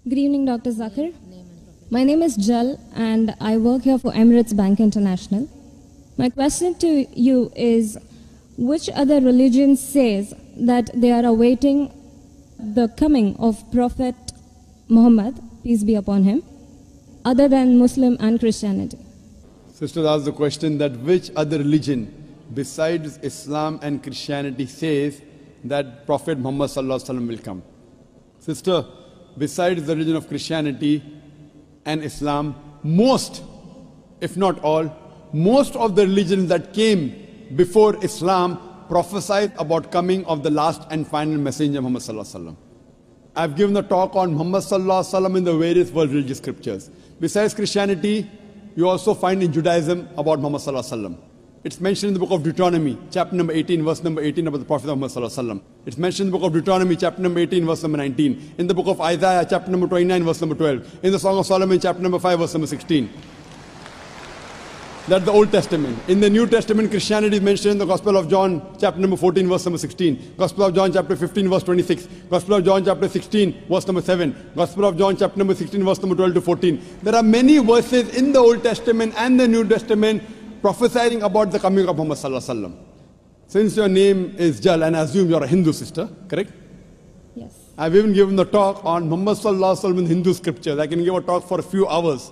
Good evening, Dr. Zakir. My name is Jal and I work here for Emirates Bank International. My question to you is, which other religion says that they are awaiting the coming of Prophet Muhammad, peace be upon him, other than Muslim and Christianity? Sisters asked the question that which other religion besides Islam and Christianity says that Prophet Muhammad Sallallahu Alaihi Wasallam will come. Sister, besides the religion of Christianity and Islam, most, if not all, most of the religions that came before Islam prophesied about coming of the last and final messenger Muhammad Sallallahu Alaihi Wasallam. I've given a talk on Muhammad Sallallahu Alaihi Wasallam in the various world religious scriptures. Besides Christianity, you also find in Judaism about Muhammad Sallallahu Alaihi Wasallam. It's mentioned in the book of Deuteronomy, chapter number 18, verse number 18 about the Prophet Muhammad Sallallahu Alaihi Wasallam. It's mentioned in the book of Deuteronomy, chapter number 18, verse number 19. In the book of Isaiah, chapter number 29, verse number 12. In the Song of Solomon, chapter number 5, verse number 16. That's the Old Testament. In the New Testament, Christianity is mentioned in the Gospel of John, chapter number 14, verse number 16. Gospel of John, chapter 15, verse 26. Gospel of John, chapter 16, verse number 7. Gospel of John, chapter number 16, verse number 12 to 14. There are many verses in the Old Testament and the New Testament prophesying about the coming of Muhammad Sallallahu Alaihi Wasallam. Since your name is Jal, and I assume you're a Hindu sister, correct? Yes. I've even given the talk on Muhammad Sallallahu Alaihi Wasallam in Hindu scriptures. I can give a talk for a few hours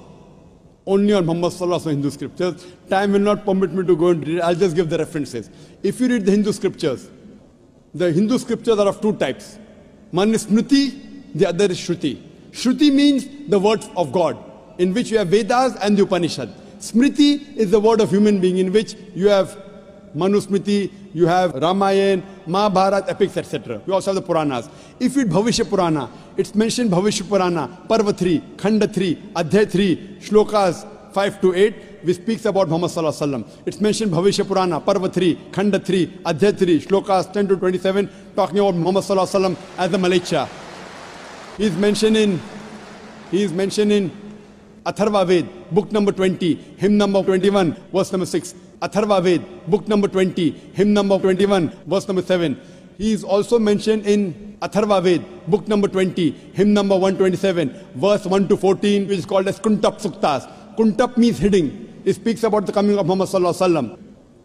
only on Muhammad Sallallahu Alaihi Wasallam Hindu scriptures. Time will not permit me to go into it. I'll just give the references. If you read the Hindu scriptures are of two types. One is Smriti, the other is Shruti. Shruti means the words of God, in which you have Vedas and the Upanishad. Smriti is the word of human being, in which you have Manusmriti, you have Ramayana, Mahabharata, epics, etc. We also have the Puranas. If you read Bhavishya Purana, it's mentioned Bhavishya Purana, Parva 3, Khanda 3, Adhyay 3, Shlokas 5 to 8, which speaks about Muhammad Sallallahu Alaihi Wasallam. It's mentioned Bhavishya Purana, Parva 3, Khanda 3, Adhyay 3, Shlokas 10 to 27, talking about Muhammad Sallallahu Alaihi Wasallam as the Malacha. He is mentioned in Atharva Ved, book number 20, hymn number 21, verse number 6. Atharva Ved, book number 20, hymn number 21, verse number 7. He is also mentioned in Atharva Ved, book number 20, hymn number 127, verse 1 to 14, which is called as Kuntap Suktas. Kuntap means hidden. It speaks about the coming of Muhammad Sallallahu Alaihi Wasallam,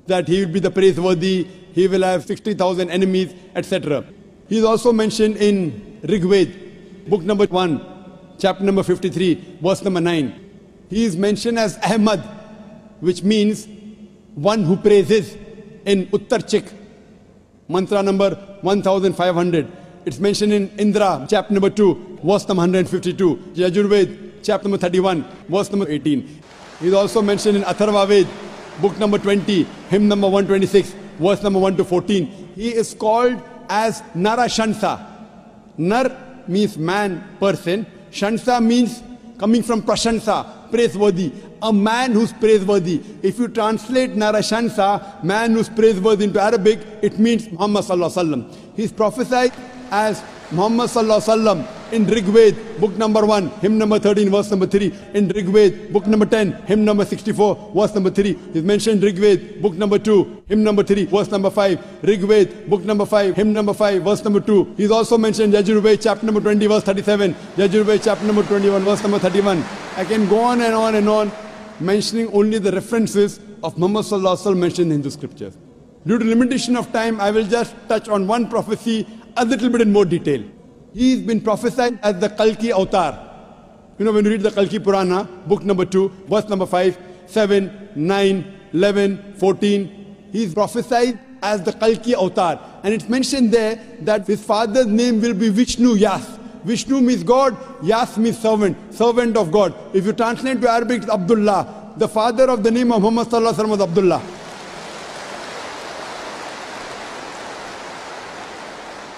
that he will be the praiseworthy, he will have 60,000 enemies, etc. He is also mentioned in Rig Ved, book number 1, chapter number 53, verse number 9. He is mentioned as Ahmad, which means one who praises, in Uttar Chik, mantra number 1500. It's mentioned in Indra, chapter number 2, verse number 152. Yajurved, chapter number 31, verse number 18. He is also mentioned in Atharva Ved, book number 20, hymn number 126, verse number 1 to 14. He is called as Narashansa. Nar means man, person. Shansa means coming from Prashansa, praiseworthy. A man who's praiseworthy. If you translate Narashansa, man who's praiseworthy, into Arabic, it means Muhammad Sallallahu Alaihi Wasallam. He's prophesied as Muhammad Sallallahu Alaihi Wasallam in Rig Ved, book number 1, hymn number 13, verse number 3. In Rig Ved, book number 10, hymn number 64, verse number 3. He's mentioned Rig Ved, book number 2, hymn number 3, verse number 5. Rig Ved, book number 5, hymn number 5, verse number 2. He's also mentioned Yajurved, chapter number 20, verse 37. Yajurved, chapter number 21, verse number 31. I can go on and on and on, mentioning only the references of Muhammad Sallallahu Alaihi Wasallam mentioned in Hindu scriptures. Due to limitation of time, I will just touch on one prophecy a little bit in more detail. He's been prophesied as the Kalki Avatar. You know, when you read the Kalki Purana, book number 2, verse number 5, 7, 9, 11, 14, he's prophesied as the Kalki Avatar. And it's mentioned there that his father's name will be Vishnu Yas. Vishnu means God, Yas means servant, servant of God. If you translate to Arabic, it's Abdullah. The father of the name of Muhammad Sallallahu Alaihi Wasallam was Abdullah.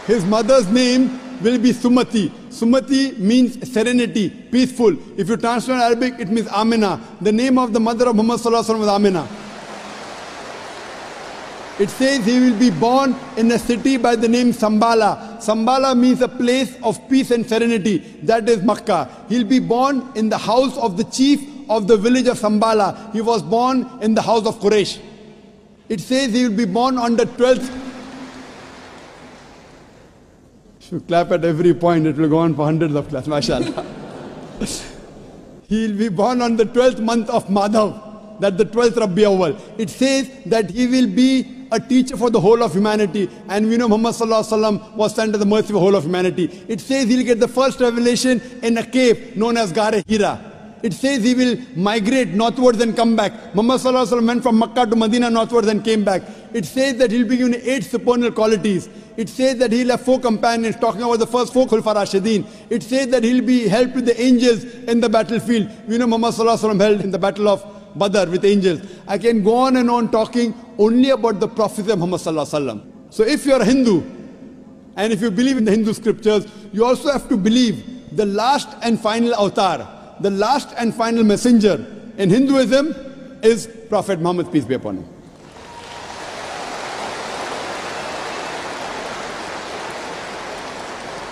His mother's name will be Sumati. Sumati means serenity, peaceful. If you translate Arabic, it means Amina. The name of the mother of Muhammad Sallallahu Alaihi Wasallam was Amina. It says he will be born in a city by the name Sambala. Sambala means a place of peace and serenity. That is Makkah. He'll be born in the house of the chief of the village of Sambala. He was born in the house of Quraysh. It says he will be born on the 12th If you clap at every point, it will go on for hundreds of claps. MashaAllah. He will be born on the 12th month of Madhav, that's the 12th Rabi Awwal. It says that he will be a teacher for the whole of humanity. And we know Muhammad Sallallahu Alaihi Wasallam was sent to the mercy of the whole of humanity. It says he'll get the first revelation in a cave known as Gare Hira. It says he will migrate northwards and come back. Muhammad Sallallahu Alaihi Wasallam went from Makkah to Medina northwards and came back. It says that he'll be given 8 supernal qualities. It says that he'll have 4 companions, talking about the first 4 Khulfa Rashidin. It says that he'll be helped with the angels in the battlefield. We know Muhammad Sallallahu Alaihi Wasallam held in the battle of Badr with angels. I can go on and on talking only about the prophecy of Muhammad Sallallahu Alaihi Wasallam. So if you're a Hindu, and if you believe in the Hindu scriptures, you also have to believe the last and final avatar, the last and final messenger in Hinduism is Prophet Muhammad, peace be upon him.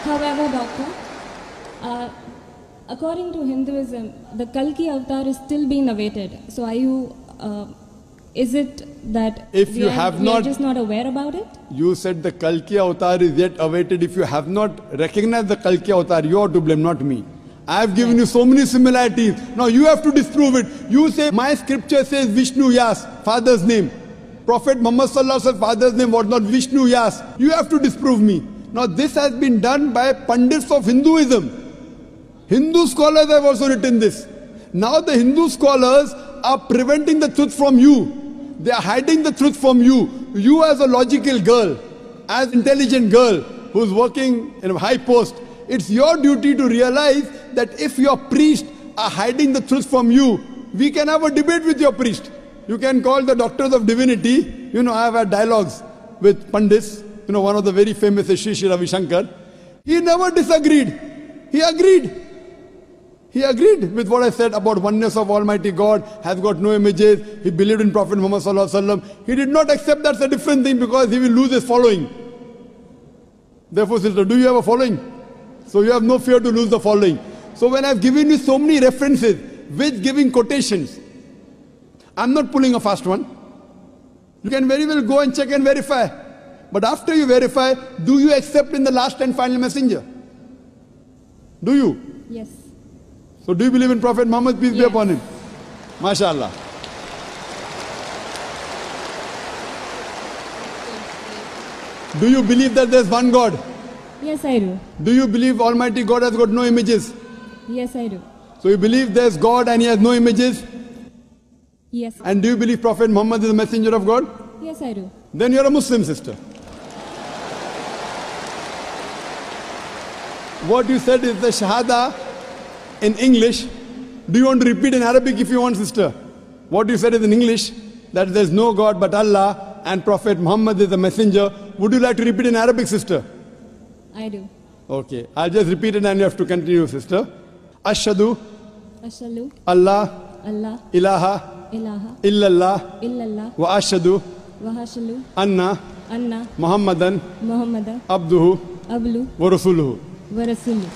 However, Doctor, according to Hinduism, the Kalki avatar is still being awaited. So are you, is it that we are just not aware about it? You said the Kalki avatar is yet awaited. If you have not recognized the Kalki avatar, you are to blame, not me. I have given you so many similarities. Now you have to disprove it. You say, my scripture says Vishnu Yas, father's name. Prophet Muhammad Sallallahu Alaihi Wasallam's father's name was not Vishnu Yas. You have to disprove me. Now this has been done by Pandits of Hinduism. Hindu scholars have also written this. Now the Hindu scholars are preventing the truth from you. They are hiding the truth from you. You as a logical girl, as intelligent girl who's working in a high post, it's your duty to realize that if your priests are hiding the truth from you, we can have a debate with your priest. You can call the doctors of divinity. You know, I have had dialogues with Pandits. You know, one of the very famous is Sri Ravi Shankar. He never disagreed. He agreed. He agreed with what I said about oneness of Almighty God, has got no images. He believed in Prophet Muhammad Sallallahu Alaihi Wasallam. He did not accept that's a different thing because he will lose his following. Therefore, sister, do you have a following? So you have no fear to lose the following. So when I've given you so many references with giving quotations, I'm not pulling a fast one. You can very well go and check and verify. But after you verify, do you accept in the last and final messenger? Do you? Yes. So do you believe in Prophet Muhammad, peace be upon him? MashaAllah. Do you believe that there's one God? Yes, I do. Do you believe Almighty God has got no images? Yes, I do. So you believe there's God and he has no images? Yes. And do you believe Prophet Muhammad is a messenger of God? Yes, I do. Then you're a Muslim, sister. What you said is the Shahada in English. Do you want to repeat in Arabic if you want, sister? What you said is in English, that there's no God but Allah and Prophet Muhammad is a messenger. Would you like to repeat in Arabic, sister? I do. Okay, I'll just repeat it and you have to continue, sister. Ashhadu Ashhadu Allah Allah ilaha ilaha illallah illallah wa ashhadu wa ashhadu anna anna Muhammadan Muhammadan abduhu ablu wa rasuluhu. wa rasuluh.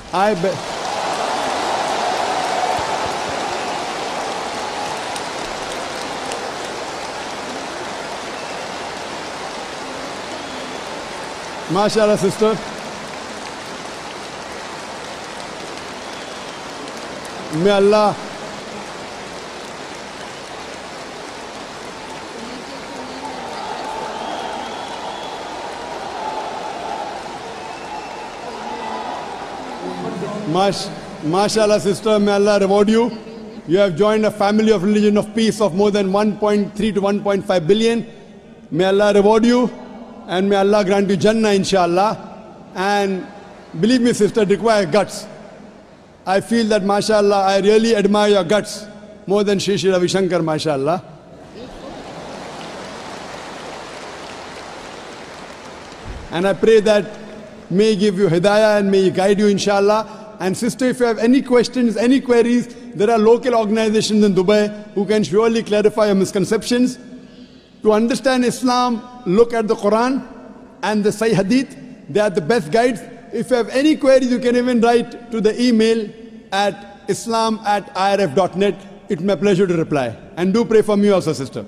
MashaAllah, sister. May Allah MashaAllah, sister, may Allah reward you. You have joined a family of religion of peace of more than 1.3 to 1.5 billion. May Allah reward you and may Allah grant you Jannah, inshallah. And believe me, sister, it requires guts. I feel that, mashallah, I really admire your guts more than Sri Ravi Shankar, mashallah. And I pray that may He give you hidayah and may He guide you, inshallah. And sister, if you have any questions, any queries, there are local organizations in Dubai who can surely clarify your misconceptions. To understand Islam, look at the Quran and the Sahih Hadith. They are the best guides. If you have any queries, you can even write to the email at islam@irf.net. It's my pleasure to reply. And do pray for me also, sister.